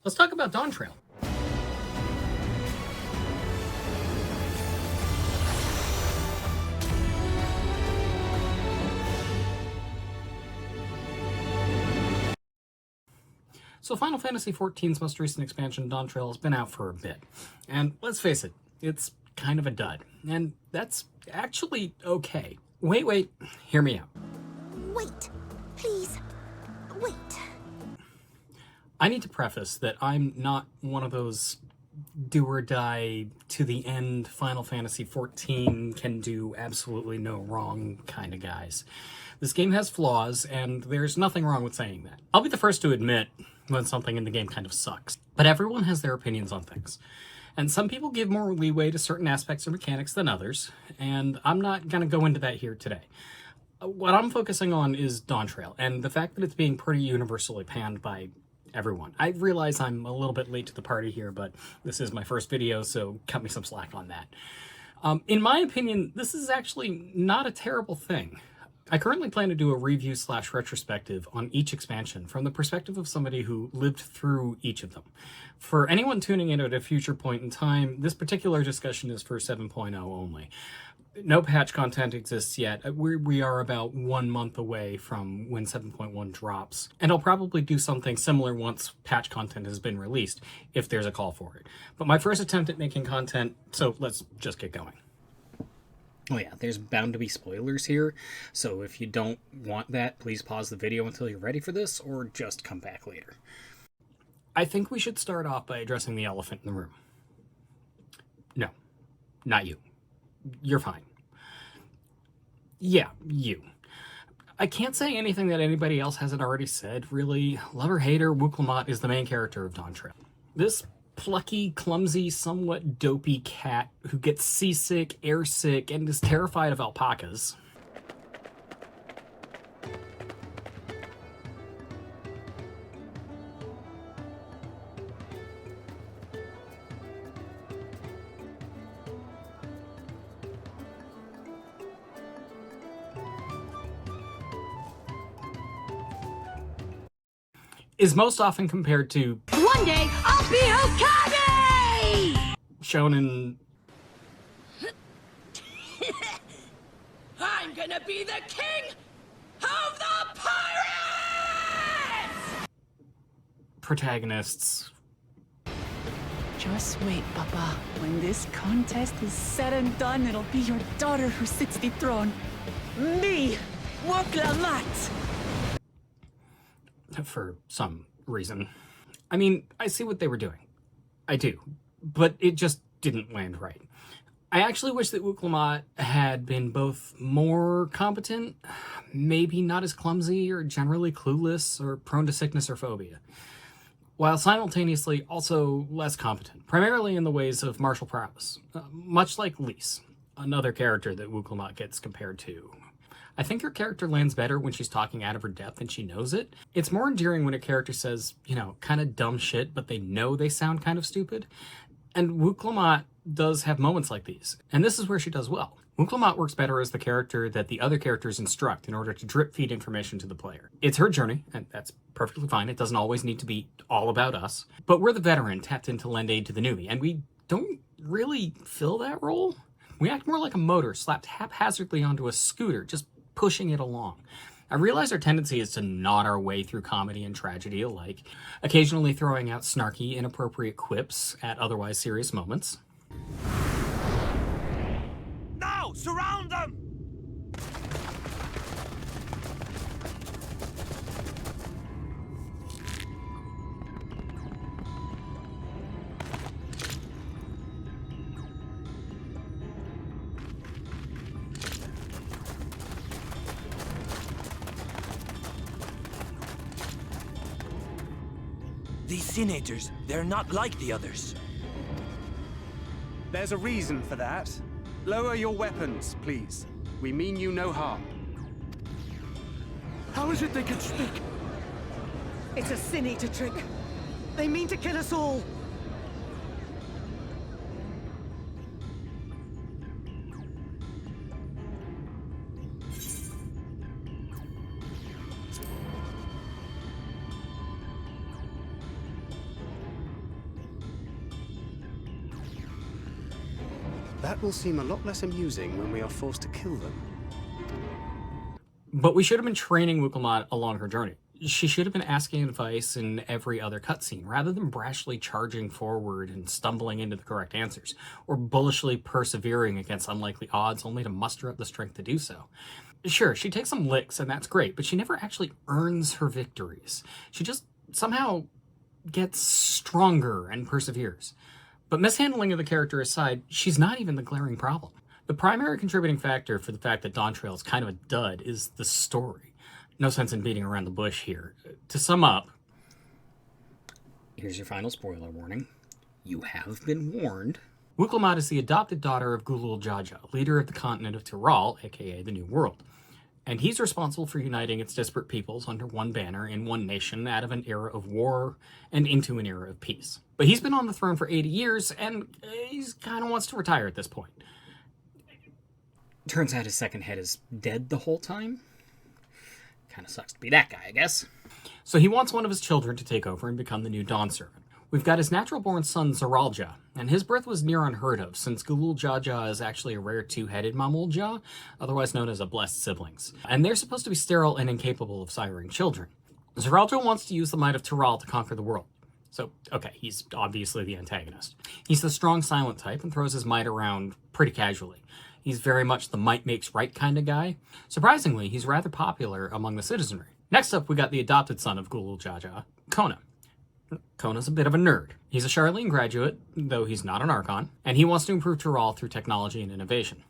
Let's talk about Dawntrail. So Final Fantasy XIV's most recent expansion, Dawntrail, has been out for a bit. And let's face it, it's kind of a dud. And that's actually okay. Wait, hear me out. Wait, please, wait. I need to preface that I'm not one of those do or die to the end Final Fantasy XIV can do absolutely no wrong kind of guys. This game has flaws, and there's nothing wrong with saying that. I'll be the first to admit when something in the game kind of sucks. But everyone has their opinions on things. And some people give more leeway to certain aspects or mechanics than others, and I'm not going to go into that here today. What I'm focusing on is Dawntrail, and the fact that it's being pretty universally panned by everyone. I realize I'm a little bit late to the party here, but this is my first video, so cut me some slack on that. In my opinion, this is actually not a terrible thing. I currently plan to do a review/retrospective on each expansion from the perspective of somebody who lived through each of them. For anyone tuning in at a future point in time, this particular discussion is for 7.0 only. No patch content exists yet. We are about 1 month away from when 7.1 drops, and I'll probably do something similar once patch content has been released, if there's a call for it. But my first attempt at making content, so let's just get going. Oh yeah, there's bound to be spoilers here, so if you don't want that, please pause the video until you're ready for this, or just come back later. I think we should start off by addressing the elephant in the room. No, not you. You're fine. Yeah, you. I can't say anything that anybody else hasn't already said, really. Lover hater, Wooklamot is the main character of Dawntrail. This plucky, clumsy, somewhat dopey cat who gets seasick, airsick, and is terrified of alpacas. Is most often compared to One day, I'll be Hokage! shown in I'm gonna be the king of the pirates! protagonists. Just wait, Papa. When this contest is said and done, it'll be your daughter who sits the throne. Me, Woklamat! For some reason. I mean, I see what they were doing. I do. But it just didn't land right. I actually wish that Wooklamot had been both more competent, maybe not as clumsy or generally clueless or prone to sickness or phobia, while simultaneously also less competent, primarily in the ways of martial prowess, much like Lise, another character that Wooklamot gets compared to. I think her character lands better when she's talking out of her depth and she knows it. It's more endearing when a character says, kind of dumb shit, but they know they sound kind of stupid. And Wooklamot does have moments like these, and this is where she does well. Wooklamot works better as the character that the other characters instruct in order to drip feed information to the player. It's her journey, and that's perfectly fine. It doesn't always need to be all about us. But we're the veteran tapped in to lend aid to the newbie, and we don't really fill that role. We act more like a motor slapped haphazardly onto a scooter, just pushing it along. I realize our tendency is to nod our way through comedy and tragedy alike, occasionally throwing out snarky, inappropriate quips at otherwise serious moments. Now, surround them! These senators, they're not like the others. There's a reason for that. Lower your weapons, please. We mean you no harm. How is it they can speak? It's a Sin Eater trick. They mean to kill us all. That will seem a lot less amusing when we are forced to kill them. But we should have been training Wukelmat along her journey. She should have been asking advice in every other cutscene, rather than brashly charging forward and stumbling into the correct answers, or bullishly persevering against unlikely odds only to muster up the strength to do so. Sure, she takes some licks, and that's great, but she never actually earns her victories. She just somehow gets stronger and perseveres. But mishandling of the character aside, she's not even the glaring problem. The primary contributing factor for the fact that Dawntrail is kind of a dud is the story. No sense in beating around the bush here. To sum up, here's your final spoiler warning. You have been warned. Wukelmat is the adopted daughter of Gulul Jaja, leader of the continent of Tyrol, aka the New World. And he's responsible for uniting its disparate peoples under one banner in one nation out of an era of war and into an era of peace. But he's been on the throne for 80 years, and he kind of wants to retire at this point. Turns out his second head is dead the whole time. Kind of sucks to be that guy, I guess. So he wants one of his children to take over and become the new Dawn Servant. We've got his natural-born son, Zaralja, and his birth was near unheard of, since Gulul Jaja is actually a rare two-headed Mamulja, otherwise known as a blessed siblings. And they're supposed to be sterile and incapable of siring children. Zaralja wants to use the might of Tyrol to conquer the world. So, okay, he's obviously the antagonist. He's the strong, silent type and throws his might around pretty casually. He's very much the might makes right kind of guy. Surprisingly, he's rather popular among the citizenry. Next up, we got the adopted son of Gulul Jaja, Kona. Kona's a bit of a nerd. He's a Charlene graduate, though he's not an Archon, and he wants to improve Tyrol through technology and innovation.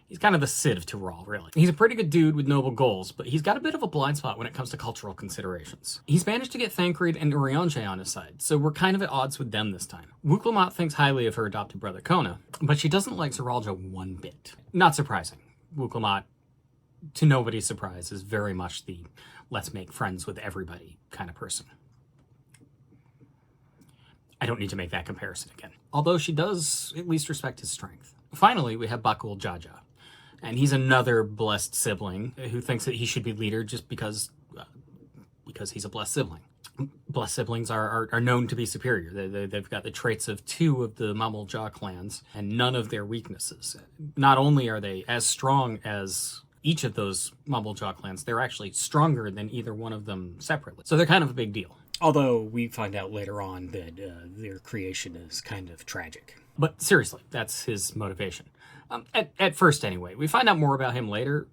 He's kind of the Cid of Tyrol, really. He's a pretty good dude with noble goals, but he's got a bit of a blind spot when it comes to cultural considerations. He's managed to get Thancred and Urianger on his side, so we're kind of at odds with them this time. Wukelmat thinks highly of her adopted brother Kona, but she doesn't like Zaralja one bit. Not surprising. Wukelmat, to nobody's surprise, is very much the let's make friends with everybody kind of person. I don't need to make that comparison again. Although she does at least respect his strength. Finally, we have Bakul Jaja. And he's another blessed sibling who thinks that he should be leader just because he's a blessed sibling. Blessed siblings are known to be superior. They've got the traits of two of the Mamulja clans and none of their weaknesses. Not only are they as strong as each of those Mamulja clans, they're actually stronger than either one of them separately. So they're kind of a big deal. Although we find out later on that their creation is kind of tragic. But seriously, that's his motivation. At first, anyway. We find out more about him later,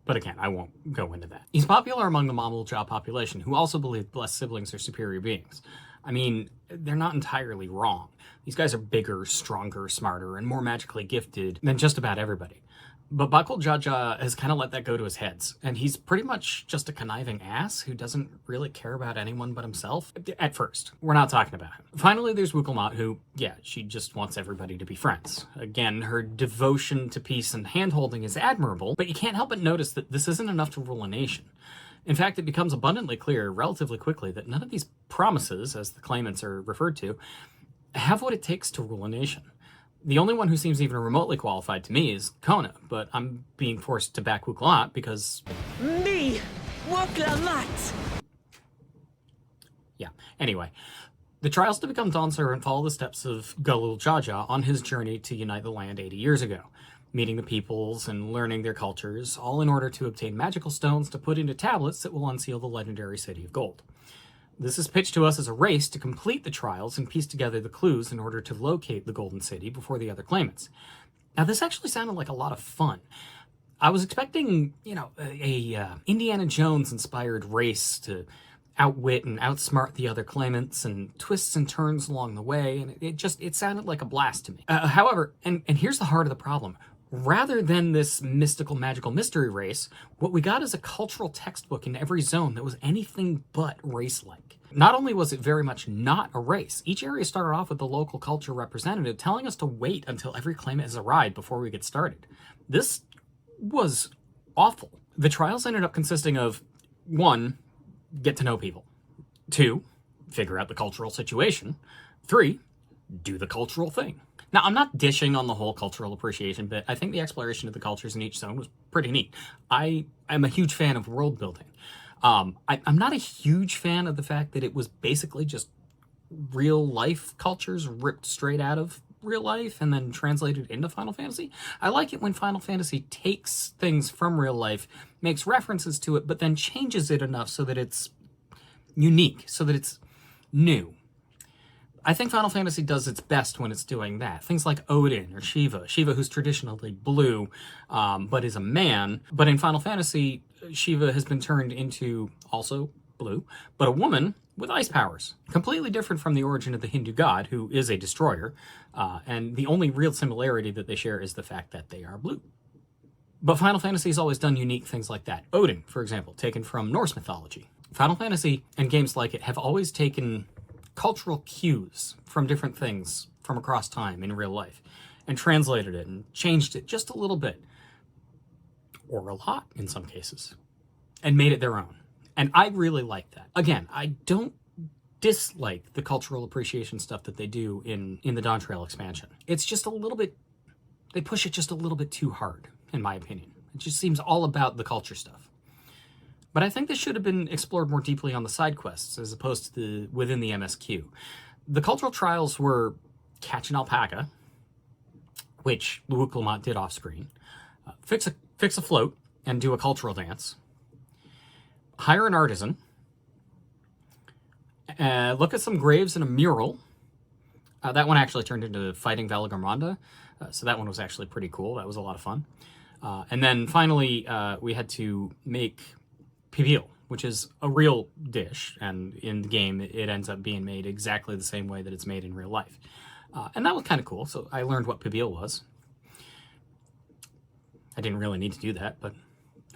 but again, I won't go into that. He's popular among the Mamulja population, who also believe blessed siblings are superior beings. I mean, they're not entirely wrong. These guys are bigger, stronger, smarter, and more magically gifted than just about everybody. But Bakul Jaja has kind of let that go to his heads, and he's pretty much just a conniving ass who doesn't really care about anyone but himself. At first. We're not talking about him. Finally, there's Wukelmat, who, yeah, she just wants everybody to be friends. Again, her devotion to peace and hand-holding is admirable, but you can't help but notice that this isn't enough to rule a nation. In fact, it becomes abundantly clear relatively quickly that none of these promises, as the claimants are referred to, have what it takes to rule a nation. The only one who seems even remotely qualified to me is Kona, but I'm being forced to back Wukelmat because... Me! Wukelmat! Yeah, anyway. The trials to become Dawn Servant follow the steps of Gulul Jaja on his journey to unite the land 80 years ago, meeting the peoples and learning their cultures, all in order to obtain magical stones to put into tablets that will unseal the legendary City of Gold. This is pitched to us as a race to complete the trials and piece together the clues in order to locate the Golden City before the other claimants. Now, this actually sounded like a lot of fun. I was expecting, a Indiana Jones-inspired race to outwit and outsmart the other claimants and twists and turns along the way, and it sounded like a blast to me. However, and here's the heart of the problem. Rather than this mystical, magical mystery race, what we got is a cultural textbook in every zone that was anything but race-like. Not only was it very much not a race, each area started off with the local culture representative telling us to wait until every claimant has arrived before we get started. This was awful. The trials ended up consisting of 1, get to know people. 2, figure out the cultural situation. 3, do the cultural thing. Now, I'm not dishing on the whole cultural appreciation bit. I think the exploration of the cultures in each zone was pretty neat. I am a huge fan of world building. I'm not a huge fan of the fact that it was basically just real life cultures ripped straight out of real life and then translated into Final Fantasy. I like it when Final Fantasy takes things from real life, makes references to it, but then changes it enough so that it's unique, so that it's new. I think Final Fantasy does its best when it's doing that. Things like Odin or Shiva. Shiva, who's traditionally blue, but is a man. But in Final Fantasy, Shiva has been turned into also blue, but a woman with ice powers. Completely different from the origin of the Hindu god, who is a destroyer. And the only real similarity that they share is the fact that they are blue. But Final Fantasy has always done unique things like that. Odin, for example, taken from Norse mythology. Final Fantasy and games like it have always taken cultural cues from different things from across time in real life and translated it and changed it just a little bit, or a lot in some cases, and made it their own. And I really like that. Again, I don't dislike the cultural appreciation stuff that they do in the Dawntrail expansion. It's just a little bit, they push it just a little bit too hard, in my opinion. It just seems all about the culture stuff. But I think this should have been explored more deeply on the side quests as opposed to within the MSQ. The cultural trials were catch an alpaca, which Luuklamat did off screen, fix a float and do a cultural dance, hire an artisan, look at some graves in a mural. That one actually turned into fighting Valagamronda, so that one was actually pretty cool. That was a lot of fun. And then finally, we had to make pibil, which is a real dish, and in the game it ends up being made exactly the same way that it's made in real life. And that was kind of cool, so I learned what pibil was. I didn't really need to do that, but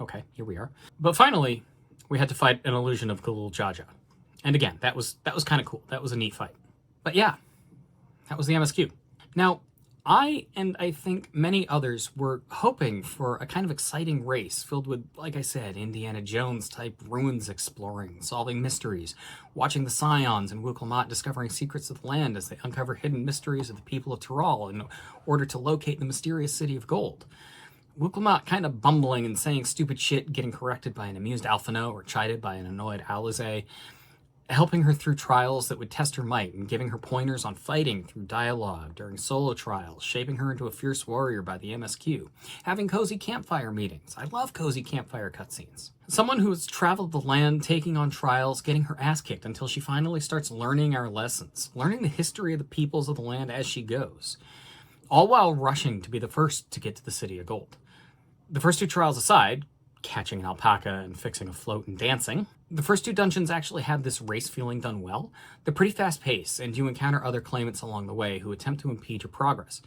okay, here we are. But finally, we had to fight an illusion of Galul Jaja. And again, that was kind of cool. That was a neat fight. But yeah, that was the MSQ. Now, I think many others were hoping for a kind of exciting race filled with, like I said, Indiana Jones type ruins exploring, solving mysteries, watching the Scions and Luuklamat discovering secrets of the land as they uncover hidden mysteries of the people of Tyrol in order to locate the mysterious city of gold. Luuklamat kind of bumbling and saying stupid shit, getting corrected by an amused Alphino or chided by an annoyed Alize, helping her through trials that would test her might and giving her pointers on fighting through dialogue during solo trials, shaping her into a fierce warrior by the MSQ, having cozy campfire meetings. I love cozy campfire cutscenes. Someone who has traveled the land, taking on trials, getting her ass kicked until she finally starts learning our lessons, learning the history of the peoples of the land as she goes, all while rushing to be the first to get to the City of Gold. The first two trials aside, catching an alpaca and fixing a float and dancing, the first two dungeons actually have this race feeling done well. They're pretty fast paced, and you encounter other claimants along the way who attempt to impede your progress.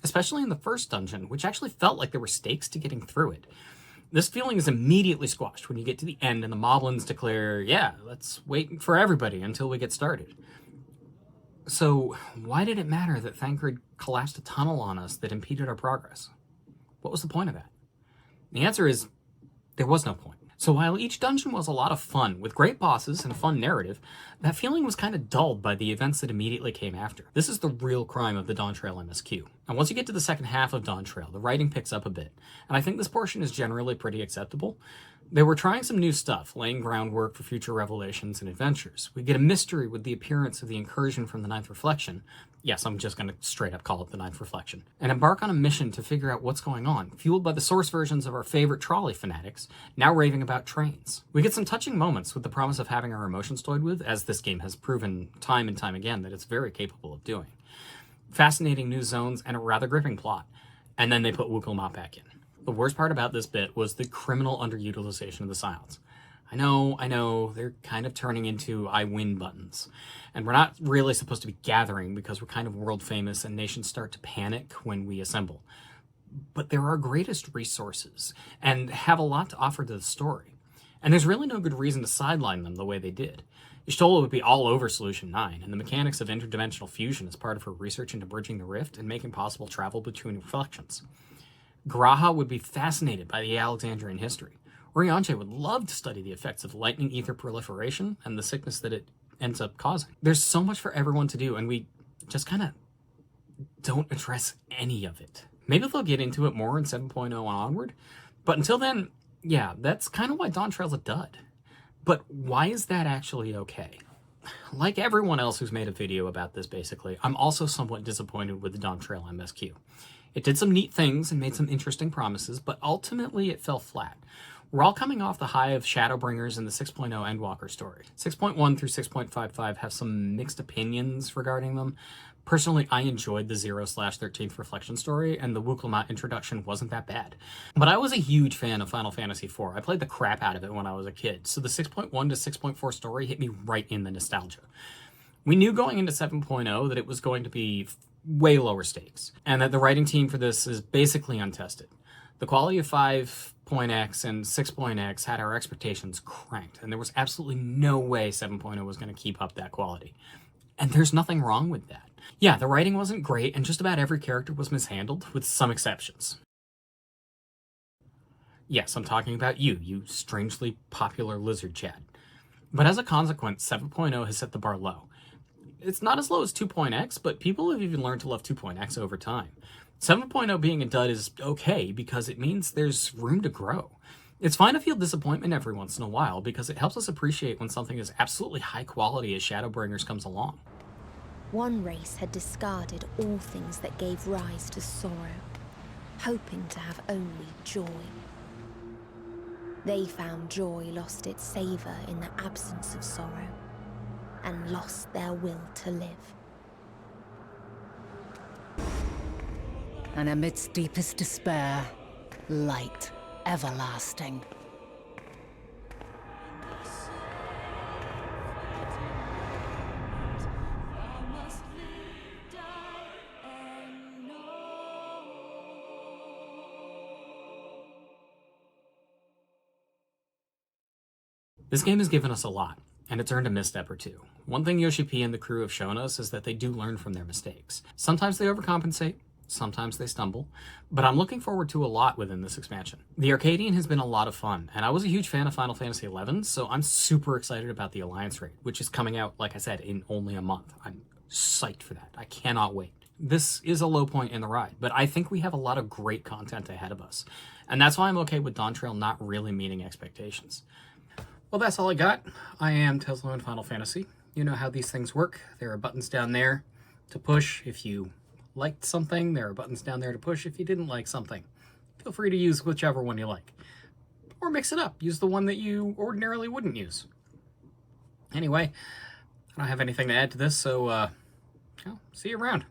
Especially in the first dungeon, which actually felt like there were stakes to getting through it. This feeling is immediately squashed when you get to the end and the moblins declare, yeah, let's wait for everybody until we get started. So why did it matter that Thancred collapsed a tunnel on us that impeded our progress? What was the point of that? The answer is, there was no point. So while each dungeon was a lot of fun, with great bosses and a fun narrative, that feeling was kind of dulled by the events that immediately came after. This is the real crime of the Dawntrail MSQ. And once you get to the second half of Dawntrail, the writing picks up a bit, and I think this portion is generally pretty acceptable. They were trying some new stuff, laying groundwork for future revelations and adventures. We get a mystery with the appearance of the incursion from the Ninth Reflection. Yes, I'm just going to straight up call it the Ninth Reflection. And embark on a mission to figure out what's going on, fueled by the source versions of our favorite trolley fanatics, now raving about trains. We get some touching moments with the promise of having our emotions toyed with, as this game has proven time and time again that it's very capable of doing. Fascinating new zones and a rather gripping plot. And then they put Wookiee back in. The worst part about this bit was the criminal underutilization of the silence. I know, they're kind of turning into I win buttons. And we're not really supposed to be gathering because we're kind of world famous and nations start to panic when we assemble. But they're our greatest resources and have a lot to offer to the story. And there's really no good reason to sideline them the way they did. Y'shtola would be all over Solution 9, and the mechanics of interdimensional fusion as part of her research into bridging the rift and making possible travel between reflections. Garaha would be fascinated by the Alexandrian history. Orianche would love to study the effects of lightning ether proliferation and the sickness that it ends up causing. There's so much for everyone to do, and we just kind of don't address any of it. Maybe they'll get into it more in 7.0 and onward, but until then, yeah, that's kind of why Dawntrail's a dud. But why is that actually okay? Like everyone else who's made a video about this, basically, I'm also somewhat disappointed with the Dawntrail MSQ. It did some neat things and made some interesting promises, but ultimately it fell flat. We're all coming off the high of Shadowbringers and the 6.0 Endwalker story. 6.1 through 6.55 have some mixed opinions regarding them. Personally, I enjoyed the 0/13th Reflection story, and the Wookiee introduction wasn't that bad. But I was a huge fan of Final Fantasy IV. I played the crap out of it when I was a kid, so the 6.1 to 6.4 story hit me right in the nostalgia. We knew going into 7.0 that it was going to be way lower stakes, and that the writing team for this is basically untested. The quality of 5.x and 6.x had our expectations cranked, and there was absolutely no way 7.0 was going to keep up that quality. And there's nothing wrong with that. Yeah, the writing wasn't great, and just about every character was mishandled, with some exceptions. Yes, I'm talking about you strangely popular lizard Chad. But as a consequence, 7.0 has set the bar low. It's not as low as 2.x, but people have even learned to love 2.x over time. 7.0 being a dud is okay because it means there's room to grow. It's fine to feel disappointment every once in a while because it helps us appreciate when something is absolutely high quality as Shadowbringers comes along. One race had discarded all things that gave rise to sorrow, hoping to have only joy. They found joy lost its savor in the absence of sorrow, and lost their will to live. And amidst deepest despair, light everlasting. This game has given us a lot, and it's earned a misstep or two. One thing Yoshi P and the crew have shown us is that they do learn from their mistakes. Sometimes they overcompensate, sometimes they stumble, but I'm looking forward to a lot within this expansion. The Arcadian has been a lot of fun, and I was a huge fan of Final Fantasy XI, so I'm super excited about the Alliance raid, which is coming out, like I said, in only a month. I'm psyched for that. I cannot wait. This is a low point in the ride, but I think we have a lot of great content ahead of us, and that's why I'm okay with Dawntrail not really meeting expectations. Well, that's all I got. I am Tesla in Final Fantasy. You know how these things work. There are buttons down there to push if you liked something. There are buttons down there to push if you didn't like something. Feel free to use whichever one you like. Or mix it up. Use the one that you ordinarily wouldn't use. Anyway, I don't have anything to add to this, so see you around.